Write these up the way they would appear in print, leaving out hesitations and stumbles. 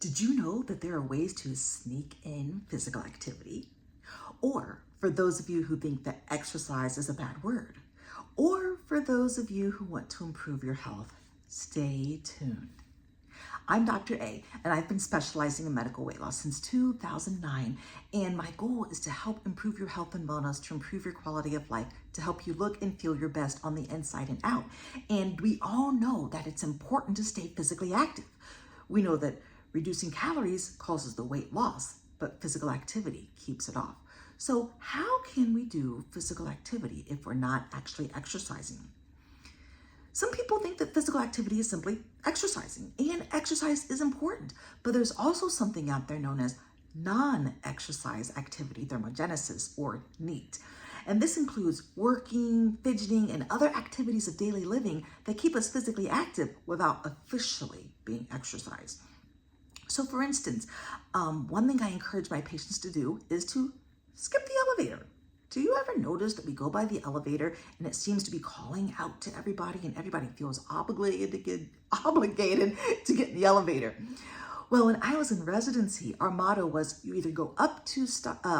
Did you know that there are ways to sneak in physical activity? Or for those of you who think that exercise is a bad word, or for those of you who want to improve your health, stay tuned. I'm Dr. A, and I've been specializing in medical weight loss since 2009, and my goal is to help improve your health and wellness, to improve your quality of life, to help you look and feel your best on the inside and out. And we all know that it's important to stay physically active. We know that reducing calories causes the weight loss, but physical activity keeps it off. So how can we do physical activity if we're not actually exercising? Some people think that physical activity is simply exercising, and exercise is important, but there's also something out there known as non-exercise activity thermogenesis, or NEAT. And this includes working, fidgeting, and other activities of daily living that keep us physically active without officially being exercise. So for instance, one thing I encourage my patients to do is to skip the elevator. Do you ever notice that we go by the elevator and it seems to be calling out to everybody and everybody feels obligated to get in the elevator? Well, when I was in residency, our motto was you either go up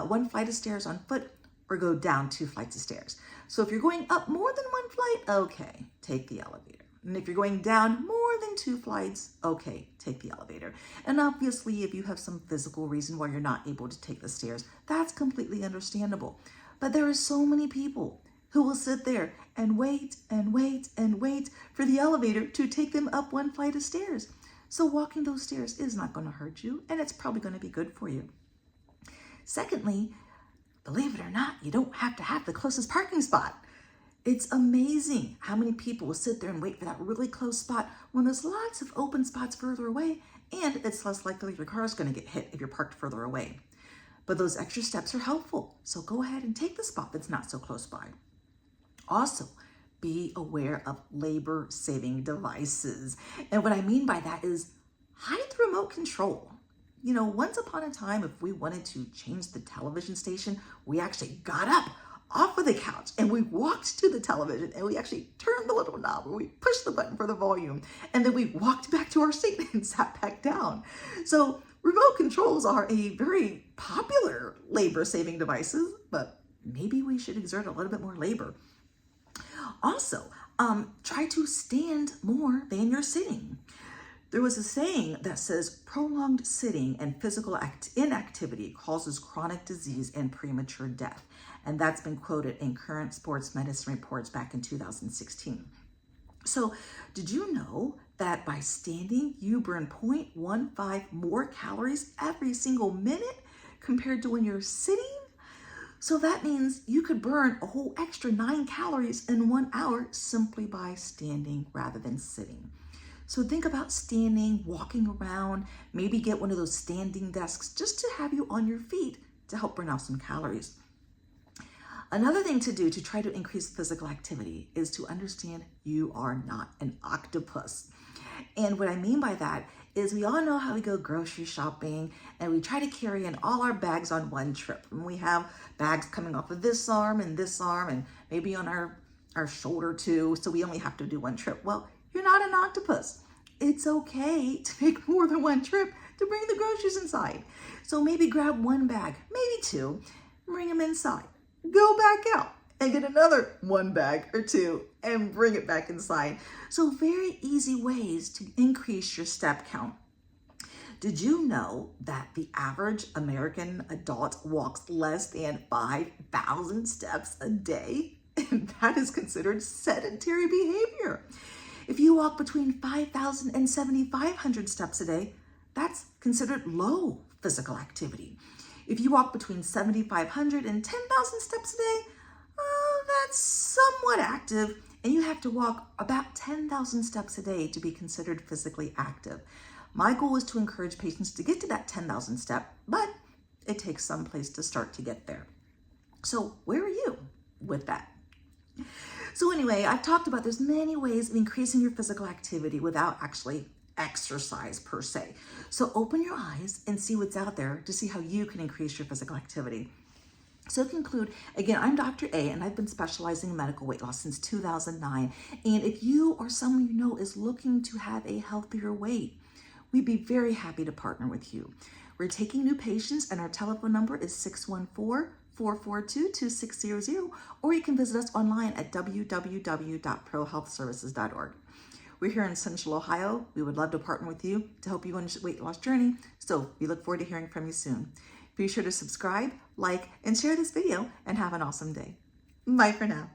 one flight of stairs on foot or go down 2 flights of stairs. So if you're going up more than 1 flight, okay, take the elevator. And if you're going down more than 2 flights, okay, take the elevator. And obviously, if you have some physical reason why you're not able to take the stairs, that's completely understandable. But there are so many people who will sit there and wait and wait and wait for the elevator to take them up 1 flight of stairs. So walking those stairs is not going to hurt you, and it's probably going to be good for you. Secondly, believe it or not, you don't have to have the closest parking spot. It's amazing how many people will sit there and wait for that really close spot when there's lots of open spots further away, and it's less likely your car is going to get hit if you're parked further away. But those extra steps are helpful, so go ahead and take the spot that's not so close by. Also, be aware of labor-saving devices. And what I mean by that is hide the remote control. You know, once upon a time, if we wanted to change the television station, we actually got up off of the couch and we walked to the television and we actually turned the little knob and we pushed the button for the volume, and then we walked back to our seat and sat back down. So remote controls are a very popular labor-saving devices, but maybe we should exert a little bit more labor. Also, try to stand more than you're sitting. There was a saying that says prolonged sitting and physical inactivity causes chronic disease and premature death. And that's been quoted in Current Sports Medicine Reports back in 2016. So did you know that by standing, you burn 0.15 more calories every single minute compared to when you're sitting? So that means you could burn a whole extra 9 calories in 1 hour simply by standing rather than sitting. So think about standing, walking around, maybe get one of those standing desks just to have you on your feet to help burn off some calories. Another thing to do to try to increase physical activity is to understand you are not an octopus. And what I mean by that is we all know how we go grocery shopping and we try to carry in all our bags on one trip. And we have bags coming off of this arm and maybe on our shoulder too. So we only have to do one trip. Well, you're not an octopus. It's okay to make more than one trip to bring the groceries inside. So maybe grab 1 bag, maybe 2, bring them inside. Go back out and get another 1 bag or 2 and bring it back inside. So very easy ways to increase your step count. Did you know that the average American adult walks less than 5,000 steps a day? And that is considered sedentary behavior. If you walk between 5,000 and 7,500 steps a day, that's considered low physical activity. If you walk between 7,500 and 10,000 steps a day, that's somewhat active, and you have to walk about 10,000 steps a day to be considered physically active. My goal is to encourage patients to get to that 10,000 step, but it takes some place to start to get there. So where are you with that? So anyway, I've talked about there's many ways of increasing your physical activity without actually exercise per se. So open your eyes and see what's out there to see how you can increase your physical activity. So to conclude, again, I'm Dr. A, and I've been specializing in medical weight loss since 2009. And if you or someone you know is looking to have a healthier weight, we'd be very happy to partner with you. We're taking new patients and our telephone number is 614-442-2600, or you can visit us online at www.prohealthservices.org. We're here in Central Ohio. We would love to partner with you to help you on your weight loss journey. So we look forward to hearing from you soon. Be sure to subscribe, like, and share this video, and have an awesome day. Bye for now.